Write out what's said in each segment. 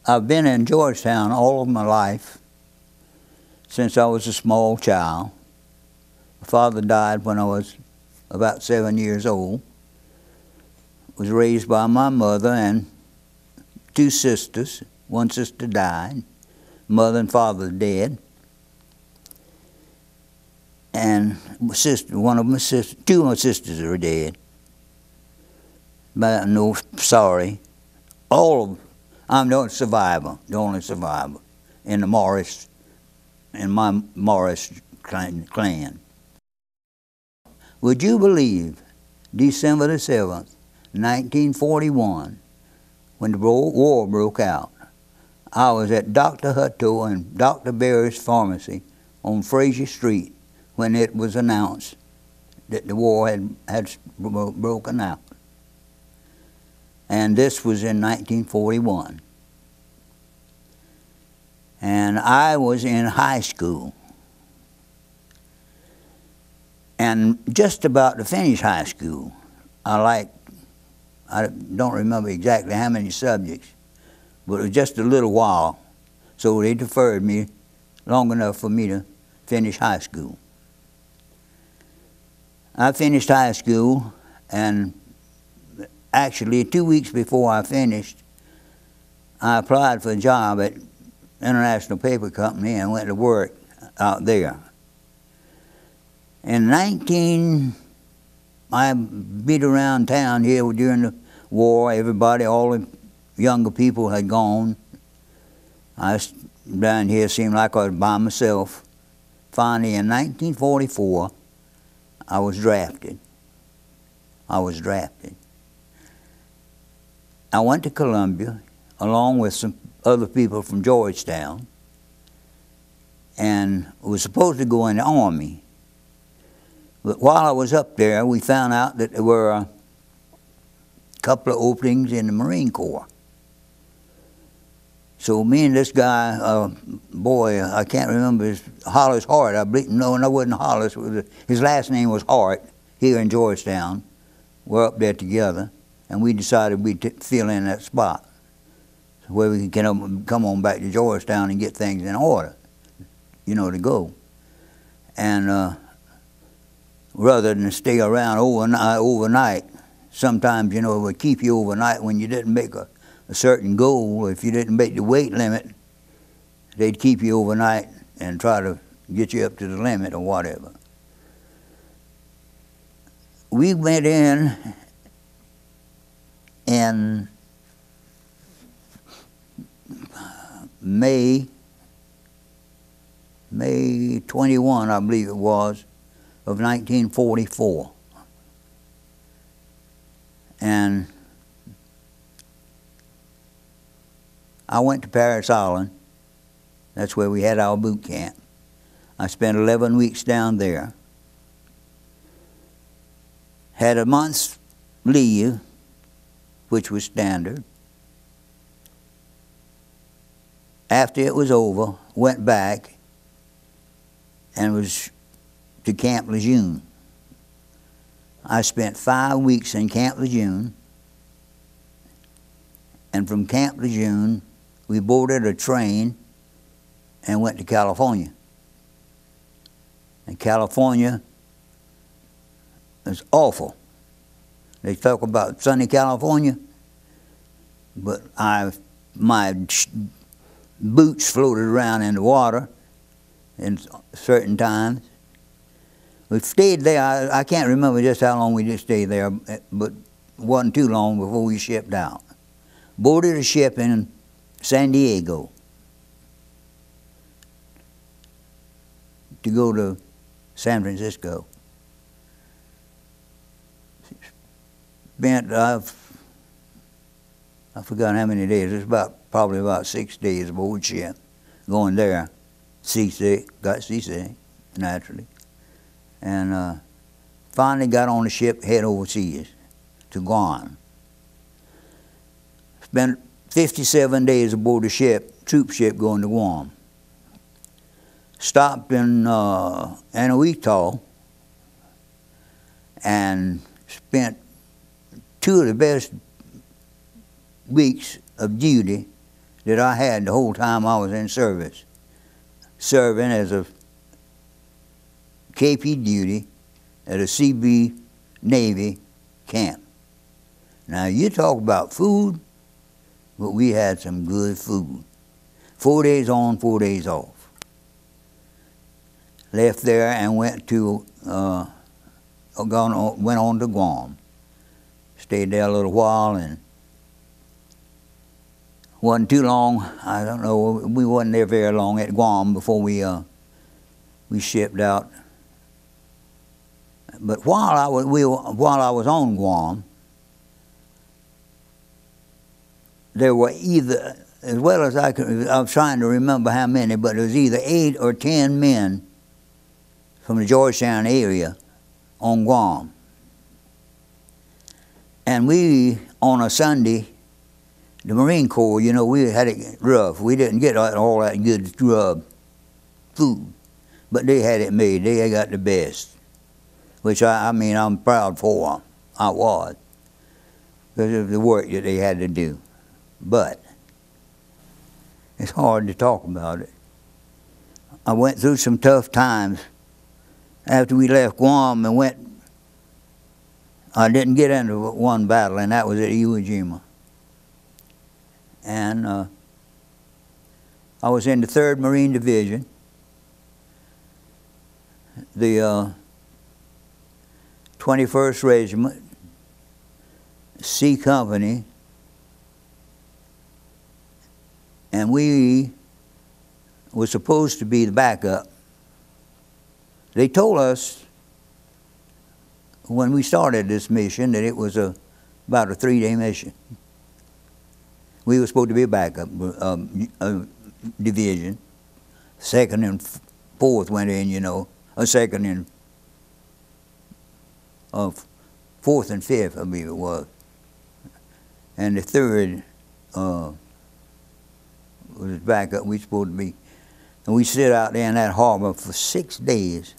I've been in Georgetown all of my life, since I was a small child. My father died when I was about 7 years old. Was raised by my mother and two sisters. One sister died. Mother and father dead. And one of my sisters, two of my sisters are dead. But no, sorry. I'm the only survivor in the Morris, in my Morris clan. Would you believe, December the 7th, 1941, when the war broke out, I was at Dr. Hutto and Dr. Berry's pharmacy on Frasier Street when it was announced that the war had broken out. And this was in 1941. And I was in high school. And just about to finish high school. I don't remember exactly how many subjects, but it was just a little while. So they deferred me long enough for me to finish high school. I finished high school, and actually 2 weeks before I finished, I applied for a job at International Paper Company and went to work out there. I beat around town here during the war. Everybody, all the younger people had gone. Down here seemed like I was by myself. Finally, in 1944, I was drafted. I went to Columbia along with some other people from Georgetown and was supposed to go in the Army. But while I was up there, we found out that there were a couple of openings in the Marine Corps. So me and this guy, boy, I can't remember Hollis Hart. I believe, no, it wasn't Hollis. His last name was Hart, here in Georgetown. We're up there together, and we decided we'd fill in that spot where we can come on back to Georgetown and get things in order, to go. And rather than stay around overnight, sometimes, it would keep you overnight when you didn't make a certain goal. If you didn't make the weight limit, they'd keep you overnight and try to get you up to the limit or whatever. We went in May 21, I believe it was, of 1944. And I went to Parris Island. That's where we had our boot camp. I spent 11 weeks down there. Had a month's leave, which was standard. After it was over, went back and was to Camp LeJeune. I spent 5 weeks in Camp LeJeune, and from Camp LeJeune, we boarded a train and went to California. And California was awful. They talk about sunny California, but my boots floated around in the water in certain times. We stayed there, I can't remember just how long we just stayed there, but it wasn't too long before we shipped out. Boarded a ship in San Diego to go to San Francisco. Spent, I forgot how many days, it was probably about 6 days aboard ship, going there. Seasick, got seasick, naturally. And finally got on the ship, head overseas to Guam. Spent 57 days aboard the ship, troop ship going to Guam. Stopped in Anahuac and spent 2 of the best weeks of duty that I had the whole time I was in service, serving as a KP duty at a CB Navy camp. Now you talk about food, but we had some good food. 4 days on, 4 days off. Left there and went on to Guam. Stayed there a little while, and wasn't too long. I don't know. We wasn't there very long at Guam before we shipped out. But while I was on Guam, there were either, as well as I was trying to remember how many, but there was either 8 or 10 men from the Georgetown area on Guam. And we, on a Sunday, the Marine Corps, you know, we had it rough. We didn't get all that good food, but they had it made. They had got the best, which I mean, I'm proud for them. I was, because of the work that they had to do. But it's hard to talk about it. I went through some tough times after we left Guam and went. I didn't get into one battle, and that was at Iwo Jima. And I was in the 3rd Marine Division, the 21st Regiment C Company, and we were supposed to be the backup. They told us when we started this mission that it was about a 3-day mission. We were supposed to be a backup division. 2nd and 4th went in, you know. 2nd and 4th and 5th, I believe it was. And the 3rd was backup. We were supposed to be. And we sit out there in that harbor for 6 days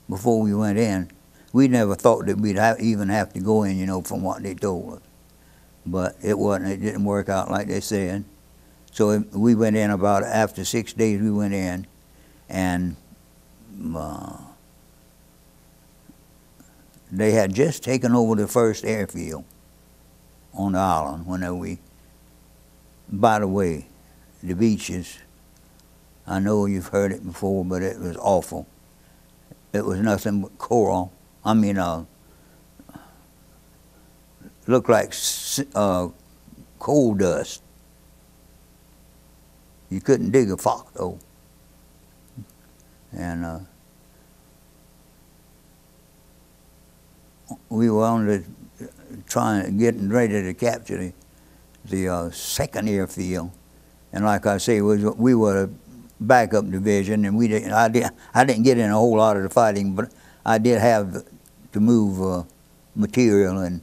before we went in. We never thought that we'd even have to go in, you know, from what they told us. But it wasn't. It didn't work out like they said. So we went in about, after 6 days we went in, and they had just taken over the first airfield on the island whenever we, by the way, the beaches, I know you've heard it before, but it was awful. It was nothing but coral. I mean, looked like coal dust. You couldn't dig a foxhole. And we were on the getting ready to capture the 2nd airfield, and like I say, we were a backup division, and I didn't get in a whole lot of the fighting, but I did have to move material and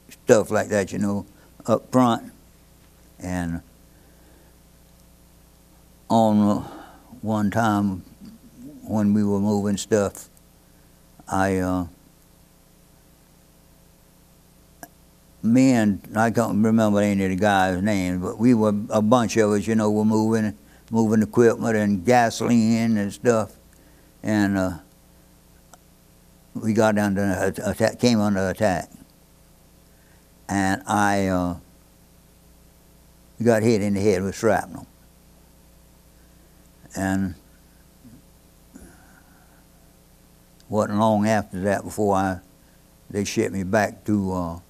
stuff like that, you know, up front. And on one time when we were moving stuff, me and I can't remember any of the guys' names, but we were, a bunch of us, you know, were moving equipment and gasoline and stuff, and we got under attack, came under attack, and I got hit in the head with shrapnel, and wasn't long after that before they shipped me back to.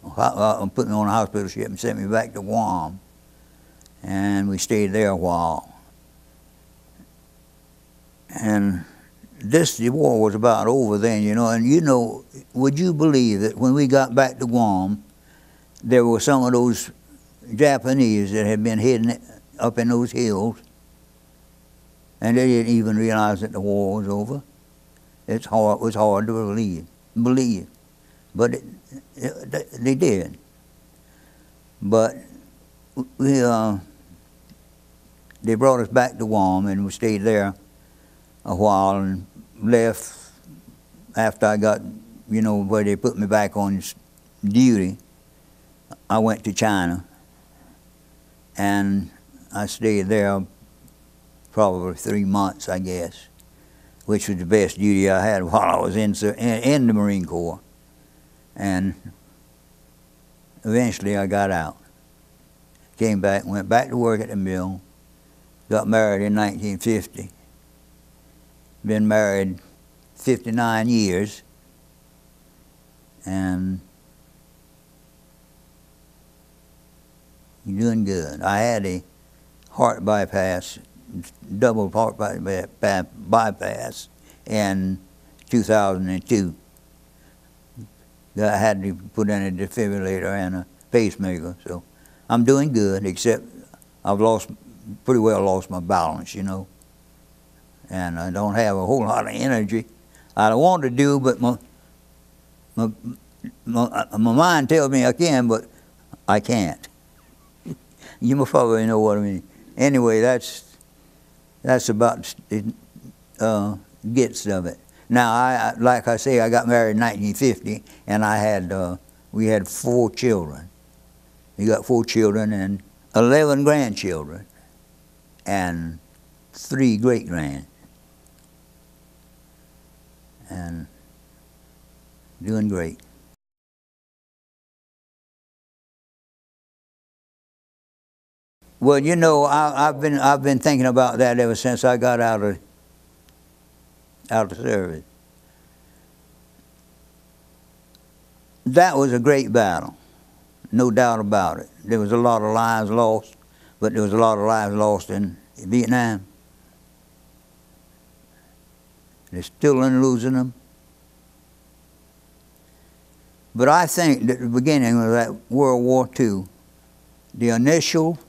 Put me on a hospital ship and sent me back to Guam, and we stayed there a while. And the war was about over then, you know, and you know, would you believe that when we got back to Guam, there were some of those Japanese that had been hidden up in those hills, and they didn't even realize that the war was over. It was hard to believe, but they did. But they brought us back to Guam, and we stayed there a while and left after I got, you know, where they put me back on duty. I went to China, and I stayed there probably 3 months, I guess, which was the best duty I had while I was in the Marine Corps. And eventually I got out. Came back, went back to work at the mill, got married in 1950. Been married 59 years, and doing good. I had a heart bypass, double heart bypass in 2002. I had to put in a defibrillator and a pacemaker, so I'm doing good, except I've pretty well lost my balance, you know, and I don't have a whole lot of energy. I want to do, but my mind tells me I can, but I can't. You must probably know what I mean. Anyway, that's about the gist of it. Now, like I say, I got married in 1950, and we had 4 children. We got 4 children and 11 grandchildren, and 3 great-grand, and doing great. Well, you know, I've been thinking about that ever since I got out of service. That was a great battle, no doubt about it. There was a lot of lives lost, but there was a lot of lives lost in Vietnam. They're still in losing them. But I think that at the beginning of that World War II, the initial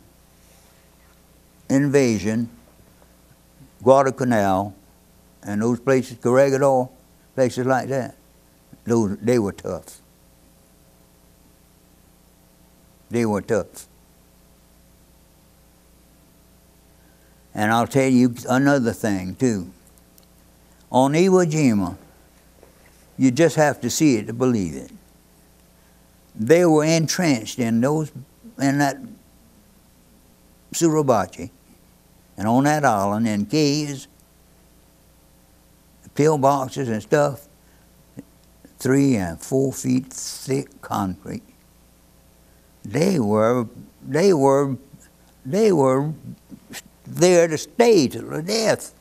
invasion, Guadalcanal, and those places, Corregidor, places like that, they were tough. They were tough. And I'll tell you another thing, too. On Iwo Jima, you just have to see it to believe it. They were entrenched in that Suribachi, and on that island, in caves, pillboxes and stuff, 3 and 4 feet thick concrete. They were there to stay to the death.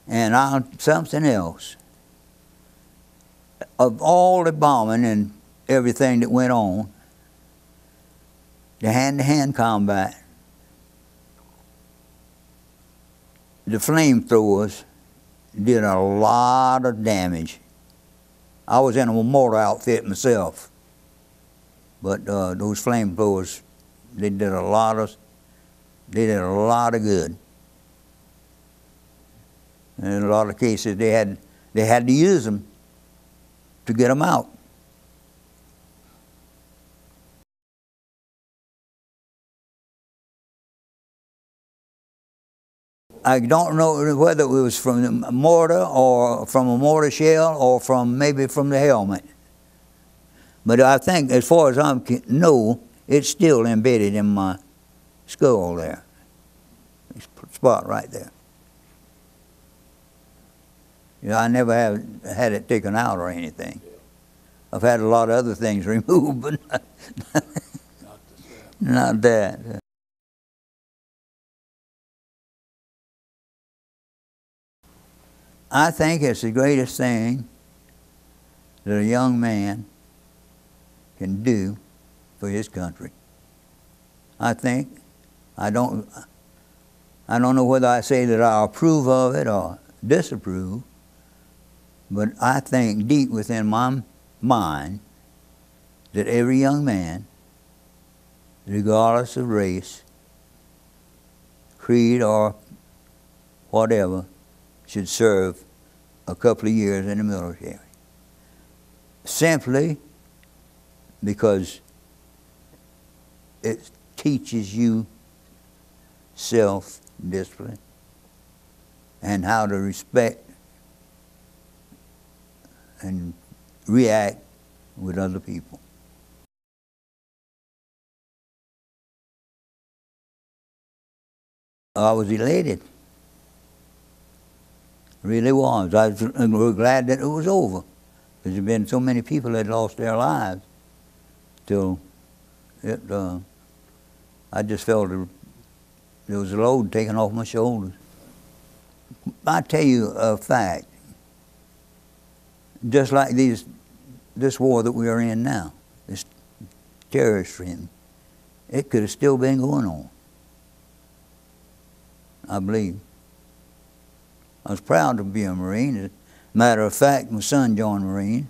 And something else. Of all the bombing and everything that went on, the hand-to-hand combat, the flamethrowers did a lot of damage. I was in a mortar outfit myself, but those flamethrowers, they did a lot of good. And in a lot of cases, they had to use them to get them out. I don't know whether it was from the mortar or from a mortar shell or maybe from the helmet. But I think, as far as I know, it's still embedded in my skull there. This spot right there. You know, I never have had it taken out or anything. I've had a lot of other things removed, but not that. I think it's the greatest thing that a young man can do for his country. I think, I don't know whether I say that I approve of it or disapprove, but I think deep within my mind that every young man, regardless of race, creed, or whatever, should serve a couple of years in the military. Simply because it teaches you self-discipline and how to respect and react with other people. I was elated. Really was. I was glad that it was over. Because there had been so many people that lost their lives. Till it, I just felt there was a load taken off my shoulders. I tell you a fact. Just like this war that we are in now, this terrorist thing, it could have still been going on. I believe. I was proud to be a Marine. As a matter of fact, my son joined the Marine.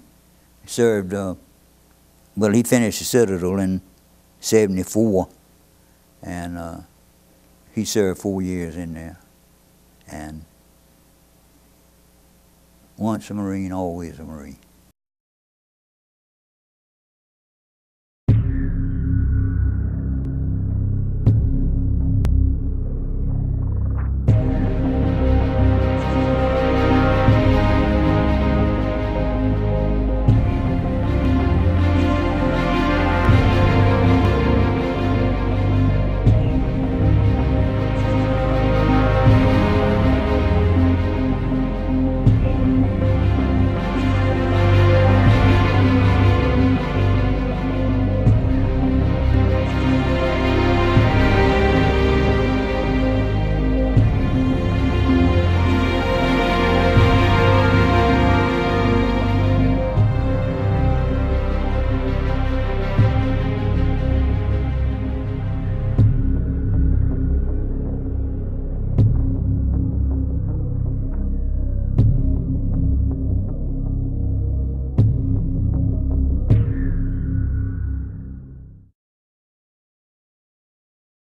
He served, well, he finished the Citadel in '74, and he served 4 years in there. And once a Marine, always a Marine.